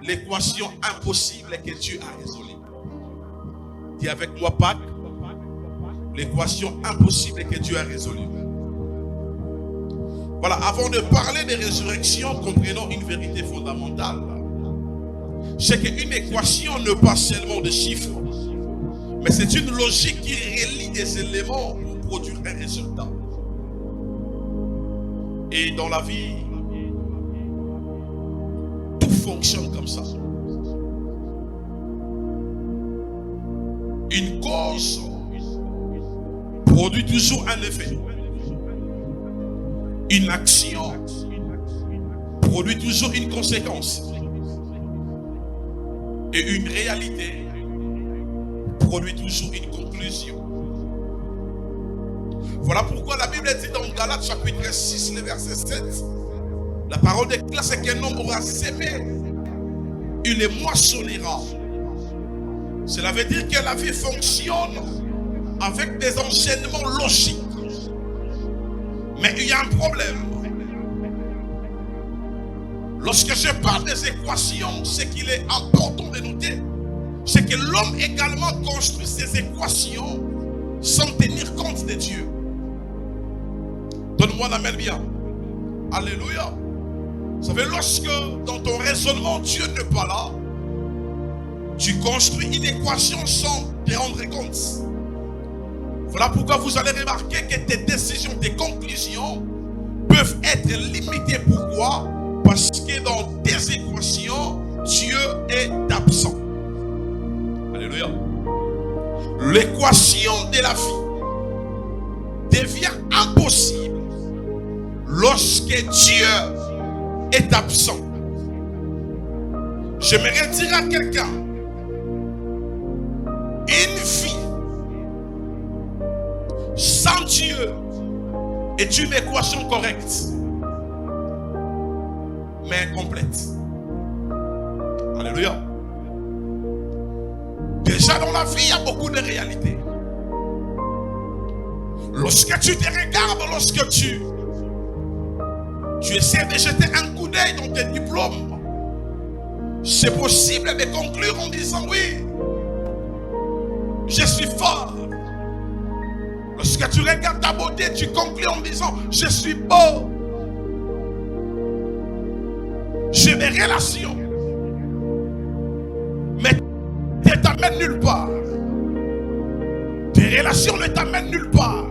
l'équation impossible que Dieu a résolue. Dis avec moi, Pâques, l'équation impossible que Dieu a résolue. Voilà, avant de parler de résurrection, comprenons une vérité fondamentale. C'est qu'une équation n'est pas seulement des chiffres, mais c'est une logique qui relie des éléments pour produire un résultat. Et dans la vie, tout fonctionne comme ça. Une cause produit toujours un effet. Une action produit toujours une conséquence. Et une réalité produit toujours une conclusion. Voilà pourquoi la Bible dit dans Galates chapitre 6, le verset 7, la parole déclare c'est qu'un homme aura sémé, il les moissonnera. Cela veut dire que la vie fonctionne avec des enchaînements logiques. Mais il y a un problème. Lorsque je parle des équations, ce qu'il est important de noter, c'est que l'homme également construit ses équations sans tenir compte de Dieu. Donne-moi la main bien. Alléluia. Vous savez, lorsque dans ton raisonnement, Dieu n'est pas là, tu construis une équation sans te rendre compte. Voilà pourquoi vous allez remarquer que tes décisions, tes conclusions peuvent être limitées. Pourquoi? Parce que dans tes équations, Dieu est absent. Alléluia. L'équation de la vie devient impossible lorsque Dieu est absent. J'aimerais dire à quelqu'un, une vie sans Dieu est une équation correcte, mais incomplète. Alléluia. Déjà dans la vie, il y a beaucoup de réalités. Lorsque tu te regardes, lorsque tu essaies de jeter un coup d'œil dans tes diplômes, c'est possible de conclure en disant oui, je suis fort. Lorsque tu regardes ta beauté, tu conclus en disant je suis beau. J'ai des relations, mais ne t'amènent nulle part. Tes relations ne t'amènent nulle part.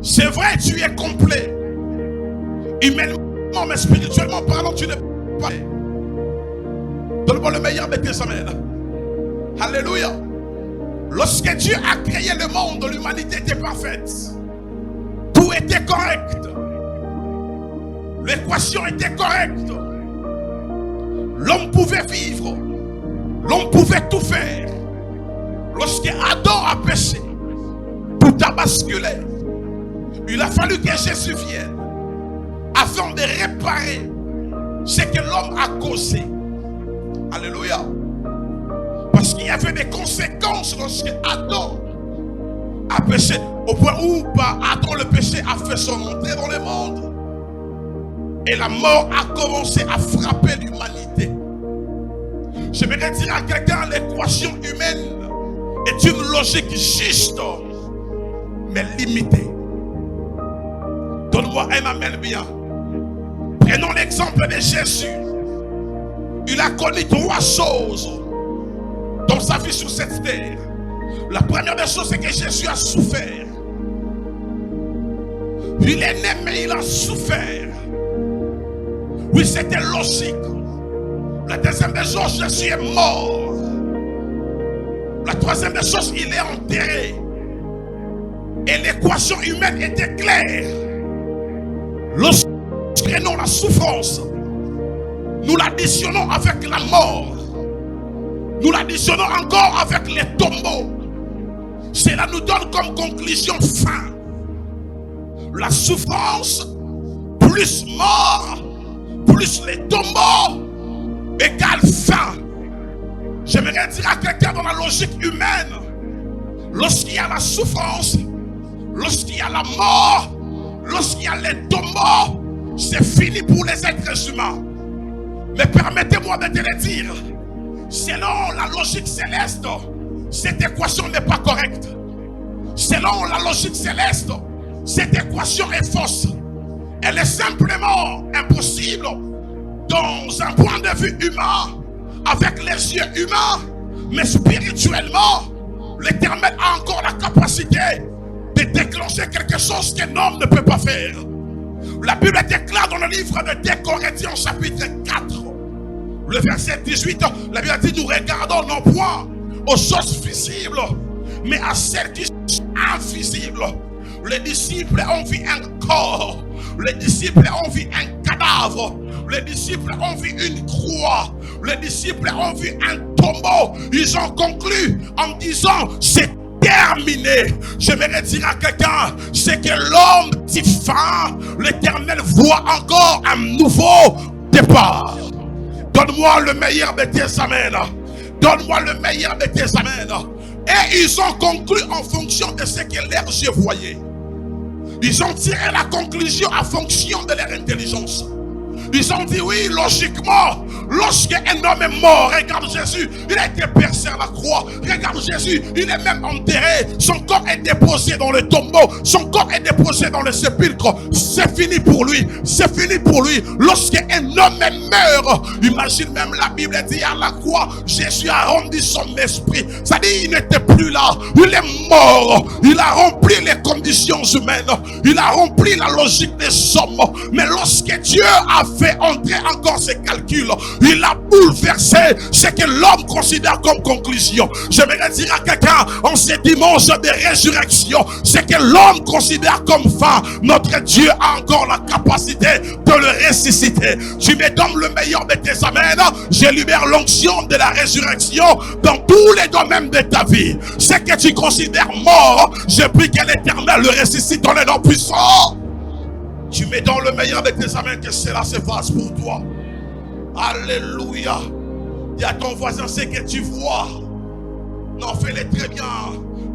C'est vrai, tu es complet. Humainement, mais spirituellement parlant, tu n'es pas. Donne-moi le meilleur de tes amens. Alléluia. Lorsque Dieu a créé le monde, l'humanité était parfaite. Tout était correct. L'équation était correcte. L'homme pouvait vivre. L'homme pouvait tout faire. Lorsque Adam a péché, tout a basculé. Il a fallu que Jésus vienne afin de réparer ce que l'homme a causé. Alléluia. Parce qu'il y avait des conséquences lorsque Adam a péché. Au point où par Adam le péché a fait son entrée dans le monde. Et la mort a commencé à frapper l'humanité. J'aimerais dire à quelqu'un, l'équation humaine est une logique juste, mais limitée. Donne-moi un amen bien. Prenons l'exemple de Jésus. Il a connu 3 choses dans sa vie sur cette terre. La première des choses, c'est que Jésus a souffert. Il est né, mais il a souffert. Oui, c'était logique. La deuxième des choses, Jésus est mort. La troisième des choses, il est enterré. Et l'équation humaine était claire. Lorsque nous prenons la souffrance, nous l'additionnons avec la mort. Nous l'additionnons encore avec les tombeaux. Cela nous donne comme conclusion fin. La souffrance, plus mort, plus les tombeaux, égale fin. J'aimerais dire à quelqu'un dans la logique humaine, lorsqu'il y a la souffrance, lorsqu'il y a la mort, lorsqu'il y a les tombeaux, c'est fini pour les êtres humains. Mais permettez-moi de te le dire, selon la logique céleste, cette équation n'est pas correcte. Selon la logique céleste, cette équation est fausse. Elle est simplement impossible dans un point de vue humain, avec les yeux humains, mais spirituellement, l'Éternel a encore la capacité de déclencher quelque chose qu'un homme ne peut pas faire. La Bible déclare dans le livre de 2 Corinthiens chapitre 4, le verset 18, la Bible dit: nous regardons non point aux choses visibles, mais à celles qui sont invisibles. Les disciples ont vu un corps, les disciples ont vu un cadavre, les disciples ont vu une croix, les disciples ont vu un tombeau. Ils ont conclu en disant: c'est terminé. J'aimerais dire à quelqu'un, c'est que l'homme dit fin, l'Éternel voit encore un nouveau départ. Donne-moi le meilleur de tes amens. Donne-moi le meilleur de tes amens. Et ils ont conclu en fonction de ce que leurs yeux voyaient. Ils ont tiré la conclusion en fonction de leur intelligence. Ils ont dit oui, logiquement, lorsqu'un homme est mort, regarde Jésus, il a été percé à la croix. Regarde Jésus, il est même enterré. Son corps est déposé dans le tombeau. Son corps est déposé dans le sépulcre. C'est fini pour lui. C'est fini pour lui. Lorsqu'un homme meurt, imagine même la Bible dit à la croix, Jésus a rendu son esprit. Ça dit, il n'était plus là. Il est mort. Il a rempli les conditions humaines. Il a rempli la logique des hommes. Mais lorsque Dieu a fait entrer encore ses calculs, il a bouleversé ce que l'homme considère comme conclusion. J'aimerais dire à quelqu'un en ce dimanche de résurrection, ce que l'homme considère comme fin, notre Dieu a encore la capacité de le ressusciter. Tu me donnes le meilleur de tes amens, je libère l'onction de la résurrection dans tous les domaines de ta vie. Ce que tu considères mort, je prie que l'Éternel le ressuscite dans les noms puissants. Tu mets dans le meilleur de tes amens, que cela se fasse pour toi. Alléluia. Dis à ton voisin, ce que tu vois. Non, fais-le très bien.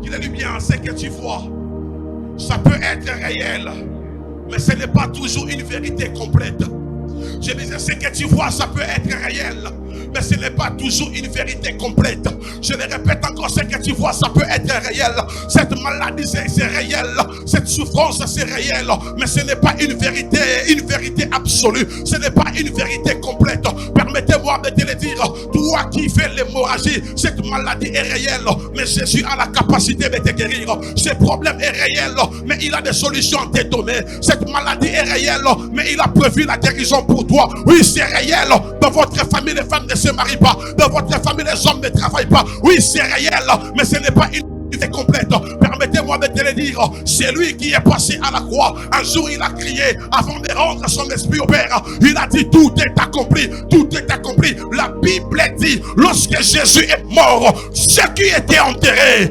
Dis-le bien, ce que tu vois. Ça peut être réel, mais ce n'est pas toujours une vérité complète. Je disais, ce que tu vois, ça peut être réel, mais ce n'est pas toujours une vérité complète. Je le répète encore, ce que tu vois, ça peut être réel. Cette maladie, c'est réel. Cette souffrance, c'est réel, mais ce n'est pas une vérité absolue. Ce n'est pas une vérité complète. Permettez-moi de te le dire, toi qui fais l'hémorragie, cette maladie est réelle, mais Jésus a la capacité de te guérir. Ce problème est réel, mais il a des solutions à te donner. Cette maladie est réelle, mais il a prévu la guérison pour toi. Oui, c'est réel. Dans votre famille, les femmes ne se marient pas. Dans votre famille, les hommes ne travaillent pas. Oui, c'est réel, mais ce n'est pas une vérité complète. Permettez-moi de te le dire, c'est lui qui est passé à la croix. Un jour, il a crié avant de rendre son esprit au Père. Il a dit, tout est accompli. Tout est accompli. La Bible dit, lorsque Jésus est mort, ceux qui étaient enterrés,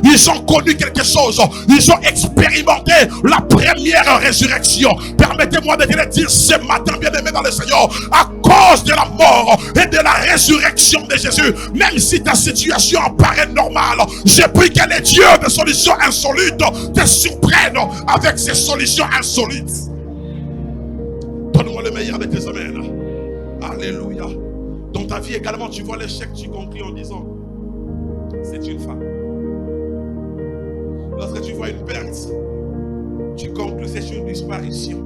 ils ont connu quelque chose. Ils ont expérimenté la première résurrection. Permettez-moi de te le dire ce matin, bien-aimé dans le Seigneur, à cause de la mort et de la résurrection de Jésus, même si ta situation paraît normale, je prie que les dieux de solutions insolites te surprennent avec ces solutions insolites. Donne-moi le meilleur de tes amens. Alléluia. Dans ta vie également, tu vois l'échec, tu conclus en disant, c'est une fin. Lorsque tu vois une perte, tu conclus, c'est une disparition.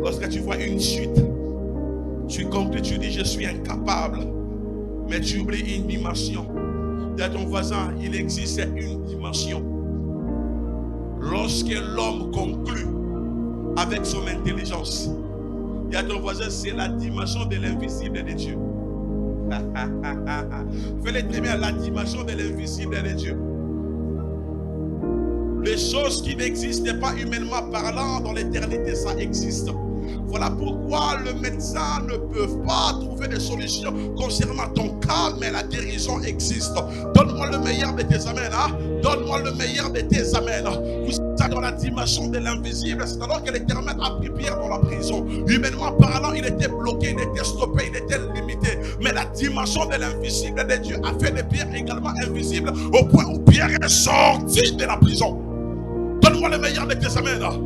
Lorsque tu vois une chute, tu conclus, tu dis, je suis incapable. Mais tu oublies une dimension. Dis à ton voisin, il existe une dimension. Lorsque l'homme conclut avec son intelligence, dis à ton voisin, c'est la dimension de l'invisible de Dieu. Fais-le très bien, la dimension de l'invisible de Dieu. Les choses qui n'existent pas humainement parlant, dans l'éternité, ça existe. Voilà pourquoi le médecin ne peut pas trouver de solution concernant ton cas, mais la guérison existe. Donne-moi le meilleur de tes amens. Donne-moi le meilleur de tes amens. Vous êtes dans la dimension de l'invisible. C'est alors que l'Éternel a pris Pierre dans la prison. Humainement parlant, il était bloqué, il était stoppé, il était limité. Mais la dimension de l'invisible de Dieu a fait de Pierre également invisible, au point où Pierre est sorti de la prison. Donne-moi le meilleur de tes amens.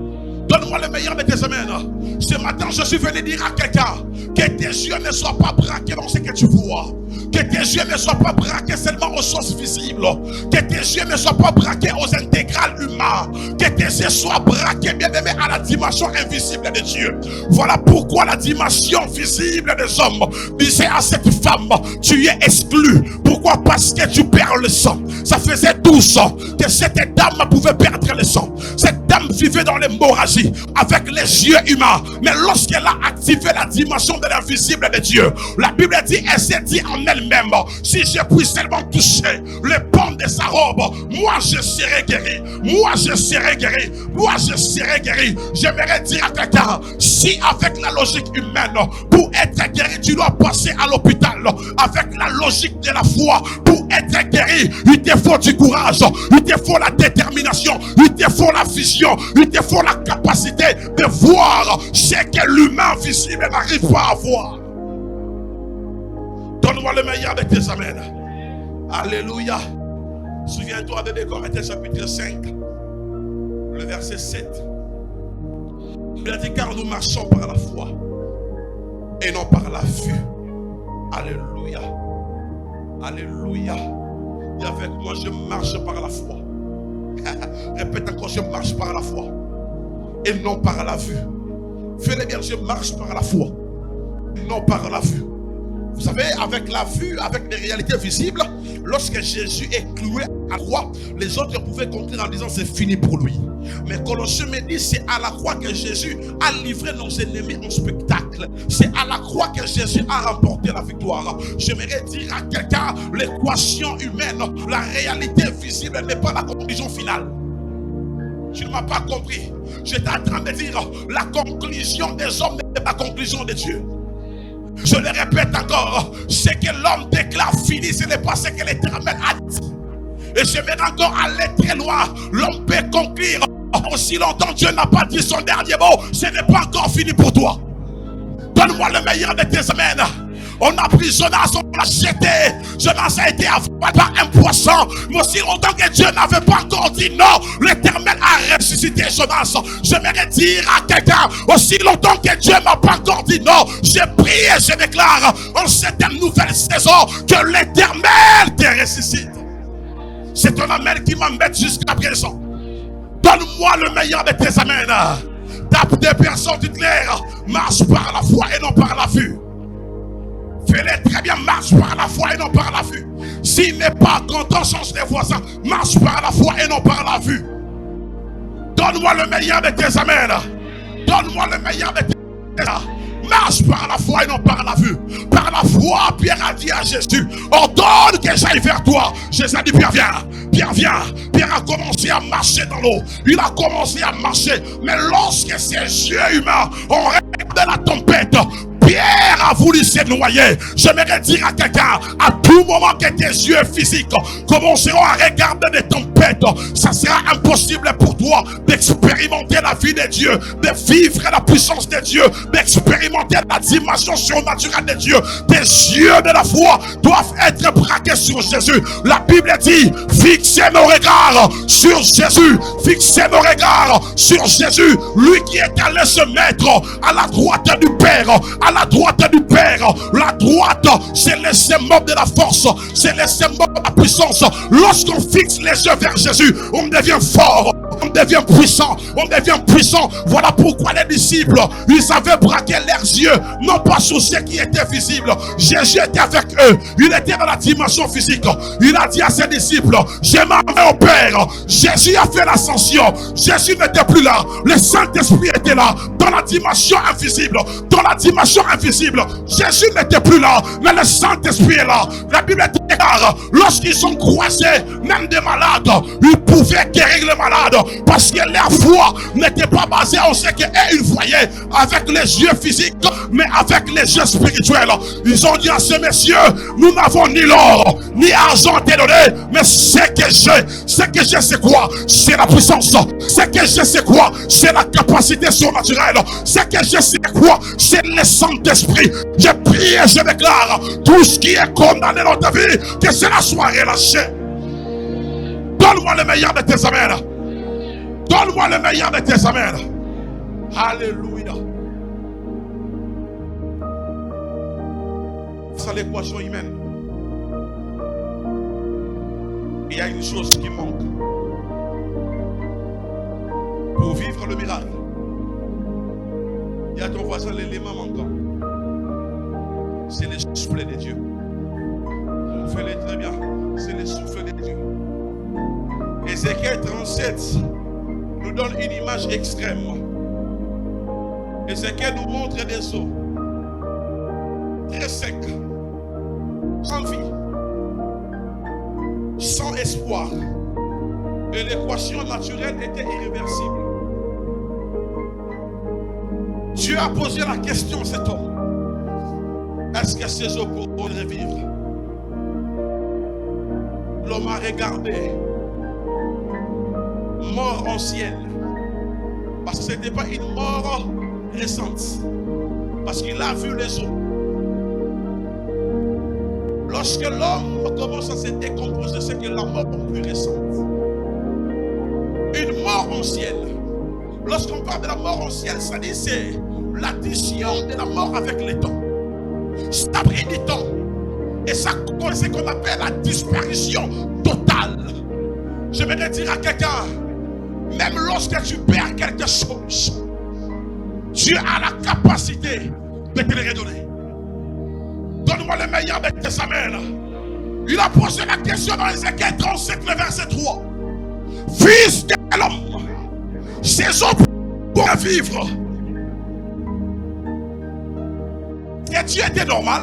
Donne-moi le meilleur de tes amens. Ce matin, je suis venu dire à quelqu'un Que tes yeux ne soient pas braqués dans ce que tu vois. Que tes yeux ne soient pas braqués seulement aux choses visibles. Que tes yeux ne soient pas braqués aux intégrales humaines. Que tes yeux soient braqués, bien aimé, à la dimension invisible de Dieu. Voilà pourquoi la dimension visible des hommes disait à cette femme, tu es exclue. Pourquoi? Parce que tu perds le sang. Ça faisait 12 ans que cette dame pouvait perdre le sang. Cette dame vivait dans l'hémorragie avec les yeux humains. Mais lorsqu'elle a activé la dimension de l'invisible de Dieu, la Bible dit, elle s'est dit en elle-même, si je puis seulement toucher le pan de sa robe, moi je serai guéri. Moi je serai guéri. Moi je serai guéri. J'aimerais dire à quelqu'un, si avec la logique humaine, pour être guéri, tu dois passer à l'hôpital, avec la logique de la foi, pour être guéri, il te faut du courage, il te faut la détermination, il te faut la vision, il te faut la capacité de voir ce que l'humain visible n'arrive pas à voir. Donne-moi le meilleur de tes amens. Alléluia. Souviens-toi de 2 Corinthiens chapitre 5, le verset 7. Il a dit, car nous marchons par la foi et non par la vue. Alléluia. Alléluia. Et avec moi, je marche par la foi. Répète encore, je marche par la foi et non par la vue. Fais-le bien, je marche par la foi et non par la vue. Vous savez, avec la vue, avec les réalités visibles, lorsque Jésus est cloué à la croix, les autres pouvaient conclure en disant c'est fini pour lui. Mais Colossiens me dit, c'est à la croix que Jésus a livré nos ennemis en spectacle. C'est à la croix que Jésus a remporté la victoire. J'aimerais dire à quelqu'un, l'équation humaine, la réalité visible n'est pas la conclusion finale. Tu ne m'as pas compris. J'étais en train de dire, la conclusion des hommes n'est pas la conclusion de Dieu. Je le répète encore, ce que l'homme déclare fini, ce n'est pas ce que l'Éternel a dit. Et j'aimerais encore aller très loin. L'homme peut conclure. Aussi longtemps Dieu n'a pas dit son dernier mot, ce n'est pas encore fini pour toi. Donne-moi le meilleur de tes amens. On a pris Jonas, on l'a jeté. Jonas a été avalé par un poisson. Mais aussi longtemps que Dieu n'avait pas encore dit non, l'Éternel a ressuscité Jonas. J'aimerais dire à quelqu'un, aussi longtemps que Dieu n'a pas encore dit non, j'ai prié et je déclare en cette nouvelle saison que l'Éternel te ressuscite. C'est ton amen qui m'embête jusqu'à présent. Donne-moi le meilleur de tes amens. Tape des personnes du clair. Marche par la foi et non par la vue. Fais-le très bien, marche par la foi et non par la vue. S'il n'est pas content, change de voisin. Marche par la foi et non par la vue. Donne-moi le meilleur de tes amens. Donne-moi le meilleur de tes amens. Marche par la foi et non par la vue. Par la foi, Pierre a dit à Jésus, ordonne que j'aille vers toi. Jésus a dit, Pierre viens. Pierre vient. Pierre a commencé à marcher dans l'eau. Il a commencé à marcher. Mais lorsque ses yeux humains ont regardé la tempête, Pierre a voulu se noyer. J'aimerais dire à quelqu'un, à tout moment que tes yeux physiques commenceront à regarder des tempêtes, ça sera impossible pour toi d'expérimenter la vie de Dieu, de vivre la puissance de Dieu, d'expérimenter la dimension surnaturelle de Dieu. Tes yeux de la foi doivent être braqués sur Jésus. La Bible dit, fixez nos regards sur Jésus. Fixez nos regards sur Jésus. Lui qui est allé se mettre à la droite du Père, à la droite du Père. La droite, c'est le symbole de la force, c'est le symbole de la puissance. Lorsqu'on fixe les yeux vers Jésus, on devient fort, on devient puissant, on devient puissant. Voilà pourquoi les disciples, ils avaient braqué leurs yeux, non pas sur ce qui était visible. Jésus était avec eux, il était dans la dimension physique. Il a dit à ses disciples, je m'en vais au Père. Jésus a fait l'ascension, Jésus n'était plus là, le Saint-Esprit était là, dans la dimension invisible, dans la dimension invisible. Jésus n'était plus là, mais le Saint-Esprit est là. La Bible déclare, lorsqu'ils ont croisé même des malades, ils pouvaient guérir les malades, parce que leur foi n'était pas basée en ce qu'ils voyaient avec les yeux physiques, mais avec les yeux spirituels. Ils ont dit à ces messieurs, nous n'avons ni l'or, ni argent à te donner, mais ce que j'ai c'est quoi? C'est la puissance. Ce que j'ai c'est quoi? C'est la capacité surnaturelle. Ce que j'ai c'est quoi? C'est le Saint-Esprit. Je prie et je déclare, tout ce qui est condamné dans ta vie, que cela soit relâché. Donne-moi le meilleur de tes amens. Donne-moi le meilleur de tes amens. Alléluia. à l'équation humaine, il y a une chose qui manque pour vivre le miracle. Il y a ton voisin l'élément manquant. C'est le souffle de Dieu. On fait les très bien. C'est le souffle de Dieu. Ézéchiel 37 nous donne une image extrême. Ézéchiel nous montre des eaux très secs, sans vie, sans espoir. Et l'équation naturelle était irréversible. Dieu a posé la question à cet homme. Est-ce que ces eaux pourront revivre? L'homme a regardé. Mort ancienne. Parce que ce n'était pas une mort récente. Parce qu'il a vu les eaux. Lorsque l'homme commence à se décomposer, c'est que la mort est plus récente. Une mort ancienne. Lorsqu'on parle de la mort ancienne, ça dit c'est l'addition de la mort avec le temps. Ça a pris du temps. Et ça, c'est ce qu'on appelle la disparition totale. Je vais dire à quelqu'un, même lorsque tu perds quelque chose, Dieu a la capacité de te le redonner. Donne-moi le meilleur de tes amens. Il a posé la question dans Ézéchiel 37, le verset 3. Fils de l'homme, ces eaux pour vivre. Et Dieu était normal?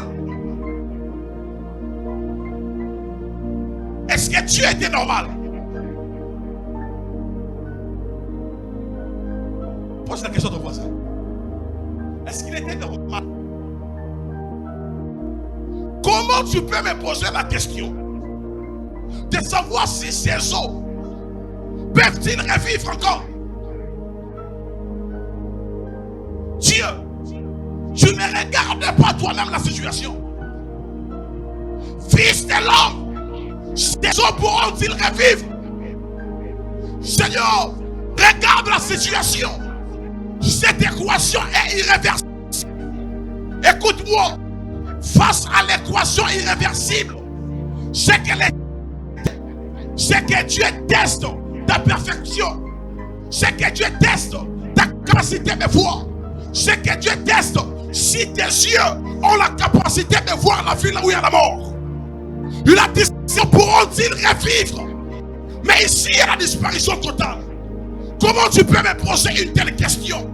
Est-ce que Dieu était normal? Pose la question à ton voisin. Est-ce qu'il était normal? Comment tu peux me poser la question de savoir si ces eaux peuvent-ils revivre encore? Dieu, tu ne regardes pas toi-même la situation. Fils de l'homme, ces eaux pourront-ils revivre? Seigneur, regarde la situation. Cette équation est irréversible. Écoute-moi. Face à l'équation irréversible, c'est que Dieu teste ta perfection. C'est que Dieu teste ta capacité de voir. C'est que Dieu teste si tes yeux ont la capacité de voir la vie là où il y a la mort. Il a dit, pourront-ils revivre? Mais ici, il y a la disparition totale. Comment tu peux me poser une telle question?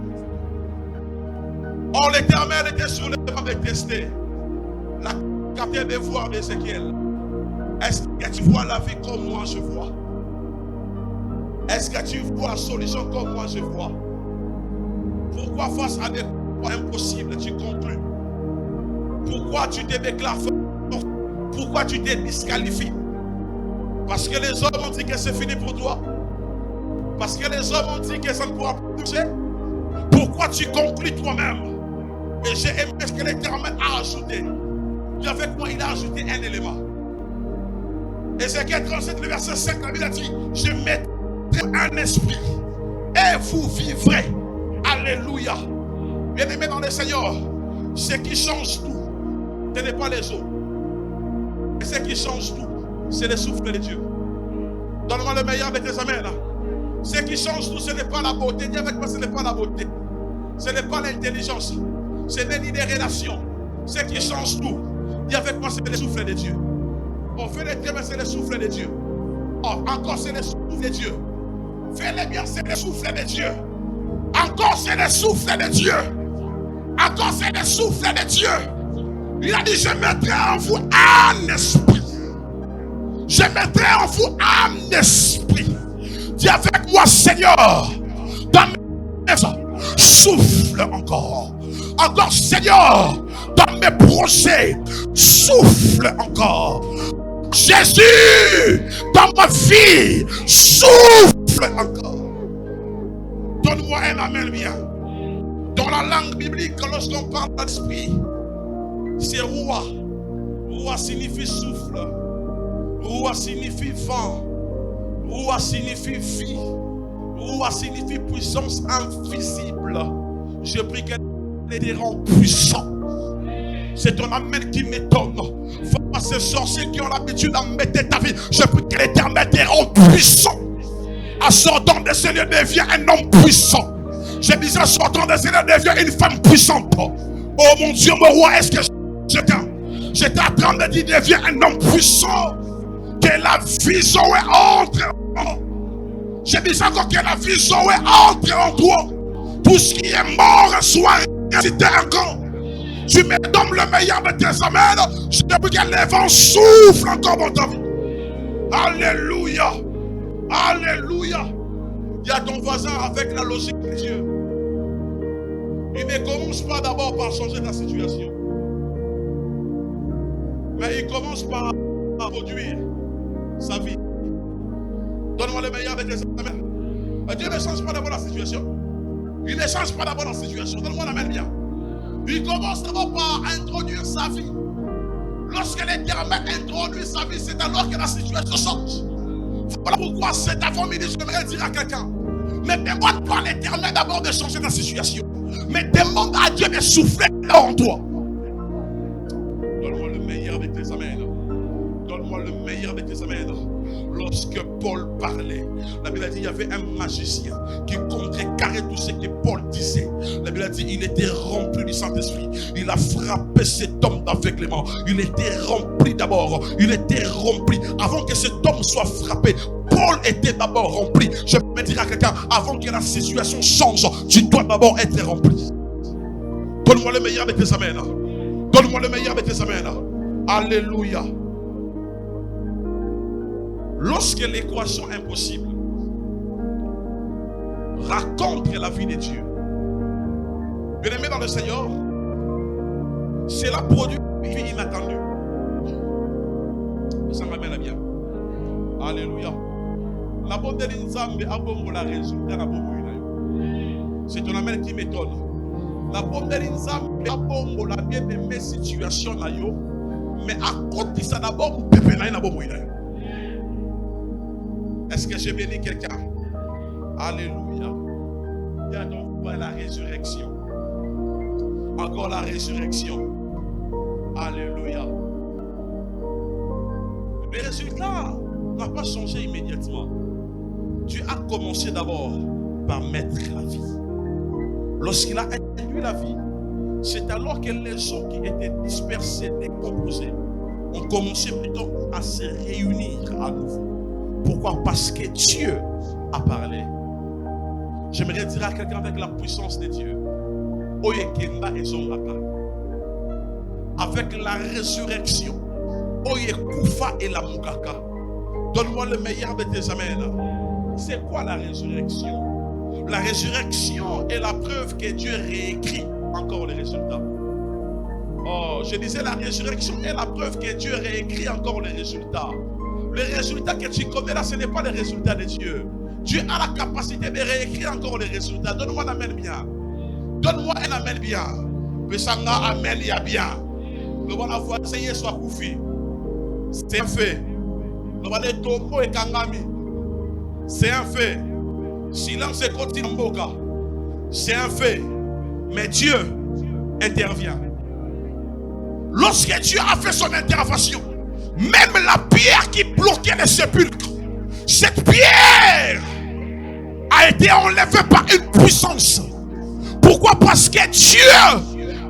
Oh, l'Éternel était sur le devant de tester la capacité de voir d'Ézéchiel. Est-ce que tu vois la vie comme moi je vois? Est-ce que tu vois la solution comme moi je vois? Pourquoi face à des points impossibles tu conclus? Pourquoi tu te déclares fort? Pourquoi tu te disqualifies? Parce que les hommes ont dit que c'est fini pour toi? Parce que les hommes ont dit que ça ne pourra plus toucher? Pourquoi tu conclus toi-même? Et j'ai aimé ce que l'Éternel a ajouté. Et avec moi, il a ajouté un élément. Ézéchiel 37, le verset 5, la Bible a dit, je mettrai un esprit et vous vivrez. Alléluia. Bien-aimés dans le Seigneur, ce qui change tout, ce n'est pas les eaux. Et ce qui change tout, c'est le souffle de Dieu. Donne-moi le meilleur de tes amens. Ce qui change tout, ce n'est pas la beauté. Dis avec moi, ce n'est pas la beauté. Ce n'est pas l'intelligence. Ce n'est ni des relations. Ce qui change tout, dis avec moi, c'est le souffle de Dieu. On fait les thèmes, c'est le souffle de Dieu. Oh, encore, c'est le souffle de Dieu. Fais-le bien, c'est le souffle de Dieu. Encore, c'est le souffle de Dieu. Encore, c'est le souffle de Dieu. Il a dit, je mettrai en vous un esprit. Je mettrai en vous un esprit. Dis avec moi, Seigneur, dans mes maisons, souffle encore. Encore, Seigneur, dans mes projets, souffle encore. Jésus, dans ma vie, souffle encore. Donne-moi un amen bien. Dans la langue biblique, lorsqu'on parle d'esprit, c'est roi. Roi signifie souffle. Roi signifie vent. Roi signifie vie. Roi signifie puissance invisible. Je prie qu'elle te rend puissant. C'est ton amen qui m'étonne. Face ces sorciers qui ont l'habitude d'embêter ta vie, je prie que l'Éternel te rende puissant. En sortant de ce lieu, deviens un homme puissant. Je disais, en sortant de ce lieu, deviens une femme puissante. Oh mon Dieu, mon roi, est-ce que j'étais en train de dire, deviens un homme puissant. Que la vie Zoé entre. Je disais encore que la vie Zoé entre en toi. Tout ce qui est mort soit ressuscité encore. Tu me donnes le meilleur de tes amènes. Je prie que les vents soufflent encore dans ta vie. Alléluia. Alléluia. Il y a ton voisin avec la logique de Dieu. Il ne commence pas d'abord par changer ta situation. Mais il commence par produire sa vie. Donne-moi le meilleur de tes amènes. Dieu ne change pas d'abord la situation. Il ne change pas d'abord la situation. Donne-moi la main bien. Il commence d'abord par introduire sa vie. Lorsque l'Éternel introduit sa vie, c'est alors que la situation change. Voilà pourquoi cet avant-midi, j'aimerais dire à quelqu'un, ne demande pas à l'Éternel d'abord de changer ta situation, mais demande à Dieu de souffler en toi. Donne-moi le meilleur de tes amènes. Donne-moi le meilleur de tes amènes. Lorsque Paul parlait, la Bible a dit qu'il y avait un magicien qui contrecarrait tout ce que Paul disait. La Bible a dit qu'il était rempli du Saint-Esprit. Il a frappé cet homme d'aveuglement. Il était rempli d'abord. Il était rempli. Avant que cet homme soit frappé, Paul était d'abord rempli. Je vais dire à quelqu'un, avant que la situation change, tu dois d'abord être rempli. Donne-moi le meilleur de tes amènes. Donne-moi le meilleur de tes amènes. Alléluia. Lorsque l'équation impossible raconte la vie de Dieu, bien aimé dans le Seigneur, cela produit une vie inattendue. Ça m'amène bien. Alléluia. La bonne de l'Inzambe a bon la résultat la bonne. C'est ton amène qui m'étonne. La bonne de l'Inzambe a bon la bien aimée situation là yo, mais à côté ça d'abord pépé na bon. Est-ce que j'ai béni quelqu'un? Alléluia. Il y a donc la résurrection. Encore la résurrection. Alléluia. Le résultat n'a pas changé immédiatement. Dieu a commencé d'abord par mettre la vie. Lorsqu'il a introduit la vie, c'est alors que les gens qui étaient dispersés, décomposés, ont commencé plutôt à se réunir à nouveau. Pourquoi? Parce que Dieu a parlé. J'aimerais dire à quelqu'un avec la puissance de Dieu, avec la résurrection, donne-moi le meilleur de tes amènes. C'est quoi la résurrection? La résurrection est la preuve que Dieu réécrit encore les résultats. Oh, je disais la résurrection est la preuve que Dieu réécrit encore les résultats. Les résultats que tu connais là, ce n'est pas les résultats de Dieu. Dieu a la capacité de réécrire encore les résultats. Donne-moi un amen bien. Donne-moi un amen bien. Pesanga amen ya bien. Le voilà voisin soit koufi. C'est un fait. Le voilà topo et kangami. C'est un fait. Silence et continue mboka. C'est un fait. Mais Dieu intervient. Lorsque Dieu a fait son intervention, même la pierre qui bloquait les sépulcres, cette pierre a été enlevée par une puissance. Pourquoi? Parce que Dieu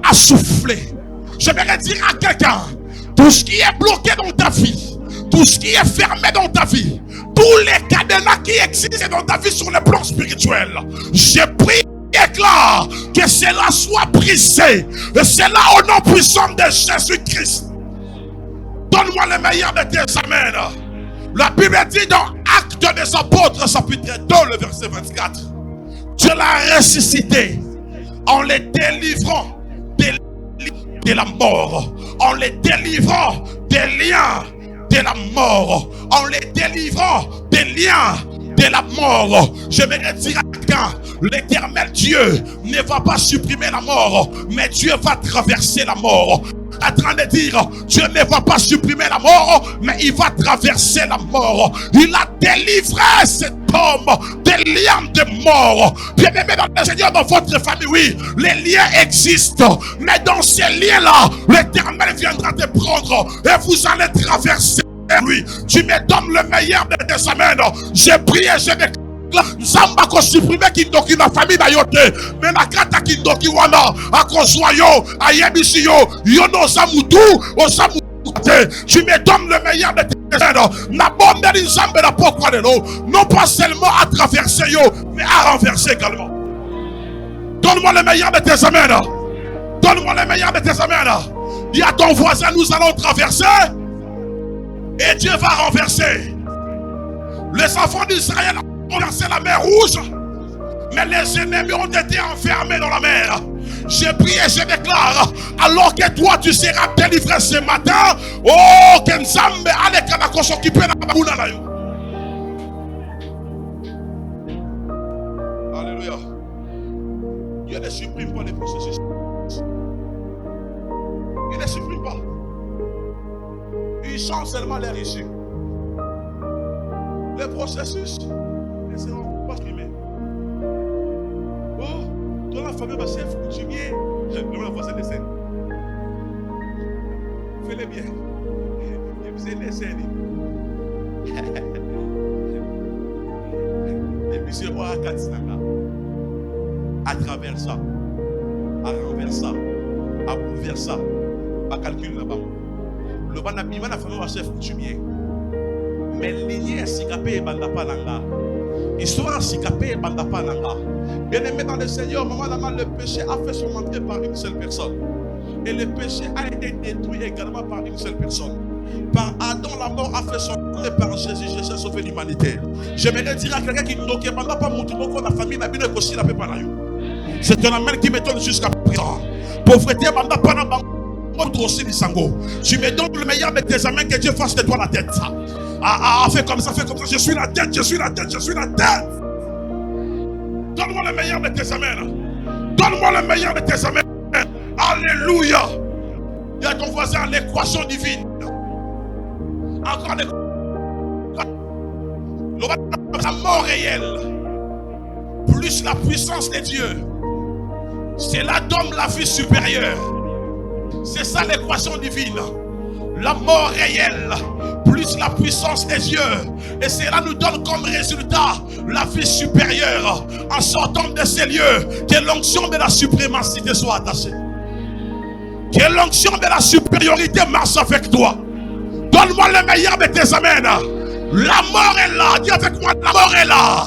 a soufflé. J'aimerais dire à quelqu'un, tout ce qui est bloqué dans ta vie, tout ce qui est fermé dans ta vie, tous les cadenas qui existent dans ta vie sur le plan spirituel, j'ai prié éclat que cela soit brisé, et cela au nom puissant de Jésus-Christ. Donne-moi le meilleur de tes amènes. La Bible dit dans Actes des Apôtres, chapitre 2, le verset 24, Dieu l'a ressuscité en les délivrant de la mort, en les délivrant des liens de la mort, en les délivrant des liens de la mort. Je vais dire à quelqu'un, l'Éternel Dieu ne va pas supprimer la mort, mais Dieu va traverser la mort. en train de dire, Dieu ne va pas supprimer la mort, mais il va traverser la mort. Il a délivré cet homme des liens de mort. Bien-aimé dans le Seigneur, dans votre famille, oui, les liens existent, mais dans ces liens-là, l'Éternel viendra te prendre et vous allez traverser lui. Tu me donnes le meilleur de tes amènes. J'ai prié, j'ai déclaré. Nzamba ko supprimer kindoki na famille na yote mais na kata kindoki wana akozwa yo ayebisi yo yo no zamutu ozamu. Tu me donnes le meilleur de tes aides. Na bombe nzambe na pokwa lelo non pas seulement à traverser yo mais à renverser également. Donne-moi le meilleur de tes amènes. Donne-moi le meilleur de tes amènes. Dis à ton voisin, nous allons traverser et Dieu va renverser. Les enfants d'Israël ont versé la mer rouge, mais les ennemis ont été enfermés dans la mer. J'ai prié, je déclare, alors que toi tu seras délivré ce matin, oh, que Nzambe aleka ko s'occuper na babuna na yo. Alléluia. Dieu ne supprime pas les processus. Il ne supprime pas. Il change seulement les issues. Les processus ne seront pas supprimés. Oh, dans la famille, ma chef, tu viens. Je vais voir cette scène. Fais-le bien. Et puis c'est les scènes. Et puis c'est moi à Katsanga. À travers ça, à renverser ça, à bouleverser ça, à calculer là-bas. Le banabima na famille, ma chef, tu viens. Mais l'igné sikapé bandapa nanga. Histoire sikapé bandapa nanga. Bien aimé dans le Seigneur, maman le péché a fait son entrée par une seule personne. Et le péché a été détruit également par une seule personne. Par Adam, la mort a fait son entrée par Jésus. Jésus a sauvé l'humanité. J'aimerais dire à quelqu'un qui nous dit pas monter beaucoup la famille n'a bien aussi la paix par là. C'est un amen qui m'étonne jusqu'à présent. Pauvreté bandapa nanga. Tu me donnes le meilleur de tes amens, que Dieu fasse de toi la tête. Fais comme ça, fais comme ça. Je suis la tête, je suis la tête, je suis la tête. Donne-moi le meilleur de tes amens. Donne-moi le meilleur de tes amens. Alléluia. Il y a ton voisin, l'équation divine. Encore la mort réelle, plus la puissance de Dieu. Cela donne la vie supérieure. C'est ça l'équation divine. La mort réelle plus la puissance des dieux. Et cela nous donne comme résultat la vie supérieure. En sortant de ces lieux, que l'onction de la suprémacité soit attachée. Que l'onction de la supériorité marche avec toi. Donne-moi le meilleur de tes amens. La mort est là. Dis avec moi, la mort est là.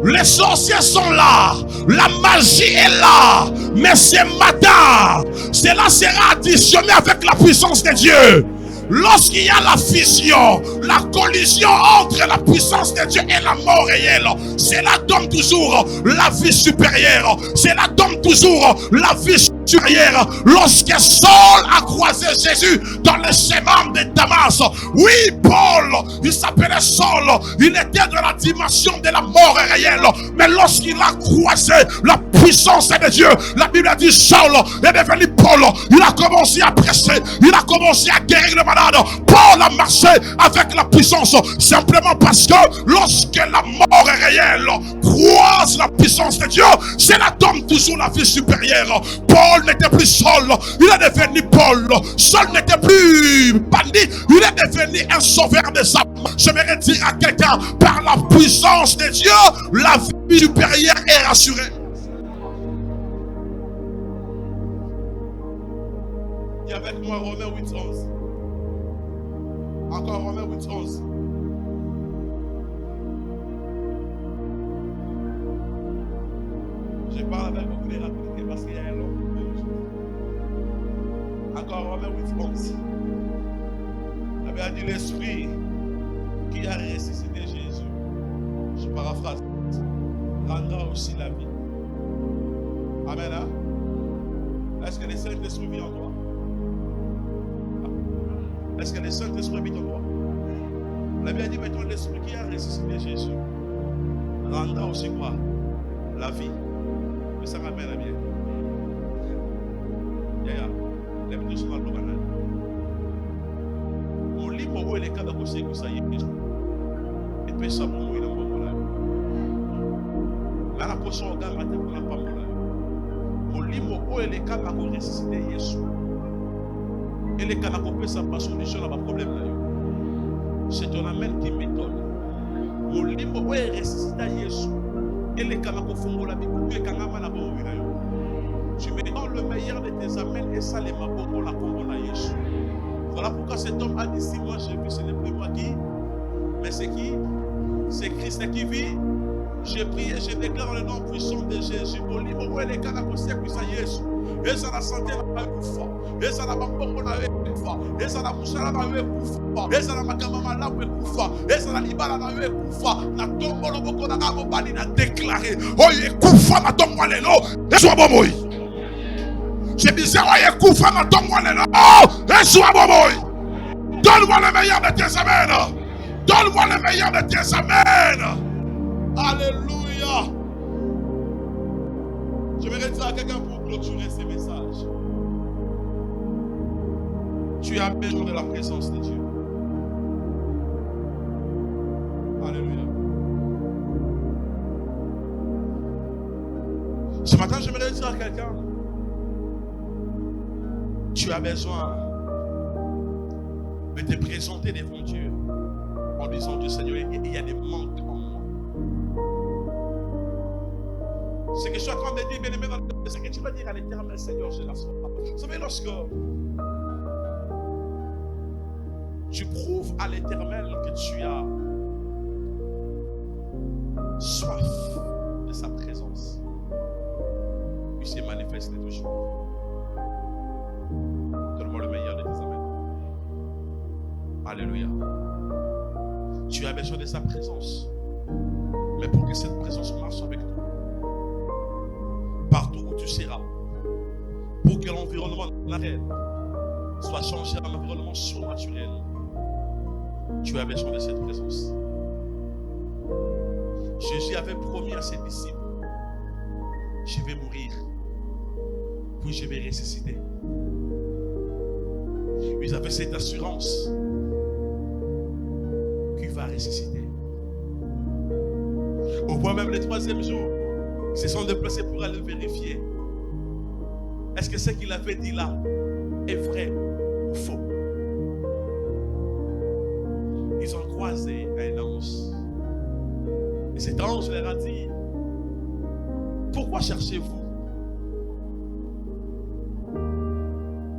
Les sorciers sont là. La magie est là. Mais ce matin, cela sera additionné avec la puissance de Dieu. Lorsqu'il y a la fusion, la collision entre la puissance de Dieu et la mort réelle, cela donne toujours la vie supérieure. Cela donne toujours la vie supérieure. Lorsque Saul a croisé Jésus dans le chemin de Damas, oui, Paul, il s'appelait Saul, il était de la dimension de la mort réelle. Mais lorsqu'il a croisé la puissance de Dieu, la Bible a dit Saul est devenu Paul. Il a commencé à prêcher, il a commencé à guérir le malade. Paul a marché avec la puissance simplement parce que lorsque la mort réelle croise la puissance de Dieu, cela donne toujours la vie supérieure. Paul n'était plus Saul, il est devenu Paul. Saul n'était plus bandit, il est devenu un sauveur des âmes. J'aimerais dire à quelqu'un, par la puissance de Dieu, la vie supérieure est rassurée. Dis avec moi Romains 8:11. Encore Romains 8:11. Je parle avec beaucoup de rapidité parce qu'il y a un long. Encore Romains 8:11. La Bible dit l'Esprit qui a ressuscité Jésus, je paraphrase, rendra aussi la vie. Amen. Hein? Est-ce que le Saint-Esprit vit en toi? Est-ce que le Saint-Esprit vit en toi? La Bible dit maintenant l'Esprit qui a ressuscité Jésus rendra aussi quoi? La vie. Mais ça ramène la vie. Lève-toi sur le canal. où est le cas d'accosser que ça y est. Et puis ça, bon, il a pas là. Là, la potion gagne à terre, n'a pas là. Mon limo où est le cas d'accosser ressusciter Jésus. Et le cas d'accosser ça pas solution à ma problème là. C'est ton amène qui m'étonne. Mon limo où est ressuscité Jésus. Et le cas d'accosser la Bible, et quand on a la bonne vie là. Tu me donnes le meilleur de tes amènes et ça les m'a beaucoup la combat à Jésus. Voilà pourquoi cet homme a dit, si moi j'ai vu, ce n'est plus moi qui, mais c'est qui? C'est Christ qui vit. J'ai prié, je déclare le nom puissant de Jésus. Mon livre, où est le cas d'accosser puissant Jésus? Et ça la santé n'a pas eu fort. Et ça la bamboko n'a eu fort. Et ça la mouchara n'a eu fort. Et ça la makamama n'a eu fort. Et ça la libala n'a eu fort. La tombe le boko n'a pas déclaré. Oh, il est koufa na tombe lelo. Et soit bon. J'ai dit, oh, koufa na tombe lelo. Oh, et soit bon. Donne-moi le meilleur de tes amènes. Donne-moi le meilleur de tes amènes. Alléluia. Je vais dire à quelqu'un pour clôturer ces messages. Tu as besoin de la présence de Dieu. Alléluia. Ce matin, j'aimerais dire à quelqu'un, tu as besoin de te présenter devant Dieu en disant, Dieu Seigneur, il y a des manques en moi. Ce que je suis en train de dire, bien aimé, c'est que tu vas dire à l'Éternel, Seigneur, j'ai la soif. Vous savez, lorsque tu prouves à l'Éternel que tu as soif de sa présence, il se manifeste toujours. Donne-moi le meilleur de tes amènes. Alléluia. Tu as besoin de sa présence. Mais pour que cette présence marche avec toi, partout où tu seras, pour que l'environnement naturel soit changé en environnement surnaturel, tu as besoin de cette présence. Jésus avait promis à ses disciples, je vais mourir, puis je vais ressusciter. Ils avaient cette assurance qu'il va ressusciter. Au point même le troisième jour, ils se sont déplacés pour aller vérifier. Est-ce que ce qu'il avait dit là est vrai ou faux? Ils ont croisé un ange. Et cet ange leur a dit, pourquoi cherchez-vous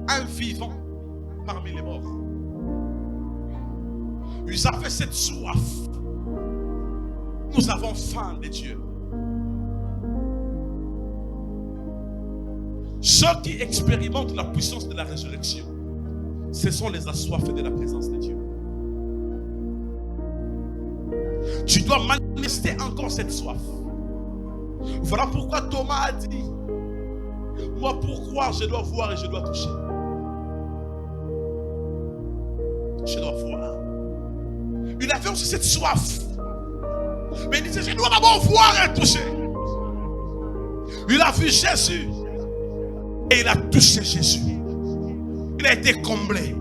un vivant parmi les morts? Ils avaient cette soif. Nous avons faim de Dieu. Ceux qui expérimentent la puissance de la résurrection, ce sont les assoiffés de la présence de Dieu. Tu dois manifester encore cette soif. Voilà pourquoi Thomas a dit, moi pourquoi je dois voir et je dois toucher? Je dois voir. Il avait aussi cette soif. Mais il disait, je dois d'abord voir et toucher. Il a vu Jésus. Et il a touché Jésus. Il a été comblé.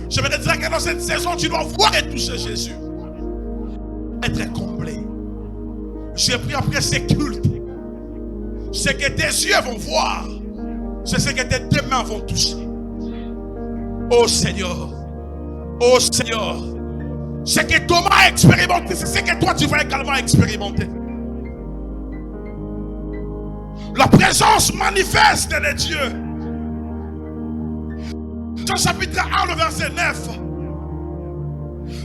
Je vais te dire que dans cette saison, tu dois voir et toucher Jésus. Être comblé. J'ai pris après ces cultes. Ce que tes yeux vont voir, c'est ce que tes mains vont toucher. Oh Seigneur. Oh Seigneur. Ce que Thomas a expérimenté, c'est ce que toi tu vas également expérimenter. La présence manifeste de Dieu. Jean chapitre 1, le verset 9.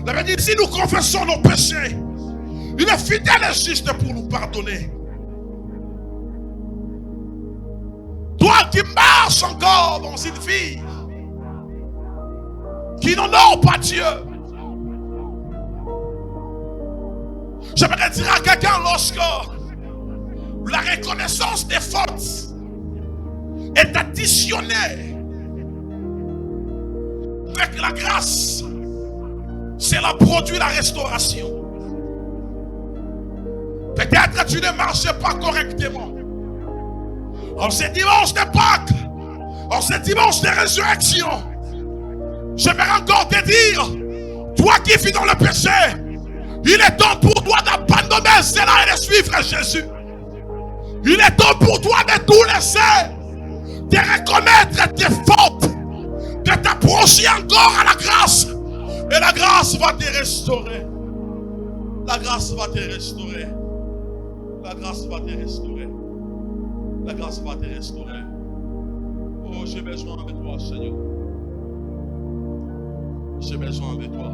La Bible dit, si nous confessons nos péchés, il est fidèle et juste pour nous pardonner. Toi qui marches encore dans une vie qui n'honore pas Dieu, j'aimerais dire à quelqu'un, lorsque la reconnaissance des fautes est additionnée avec la grâce, cela produit la restauration. Peut-être que tu ne marchais pas correctement. En ce dimanche de Pâques, en ce dimanche de résurrection, j'aimerais encore te dire, Toi qui vis dans le péché, il est temps pour toi d'abandonner cela et de suivre Jésus. Il est temps pour toi de tout laisser, de reconnaître tes fautes, de t'approcher encore à la grâce. Et la grâce va te restaurer. La grâce va te restaurer. La grâce va te restaurer. La grâce va te restaurer. Oh, j'ai besoin de toi, Seigneur. J'ai besoin de toi.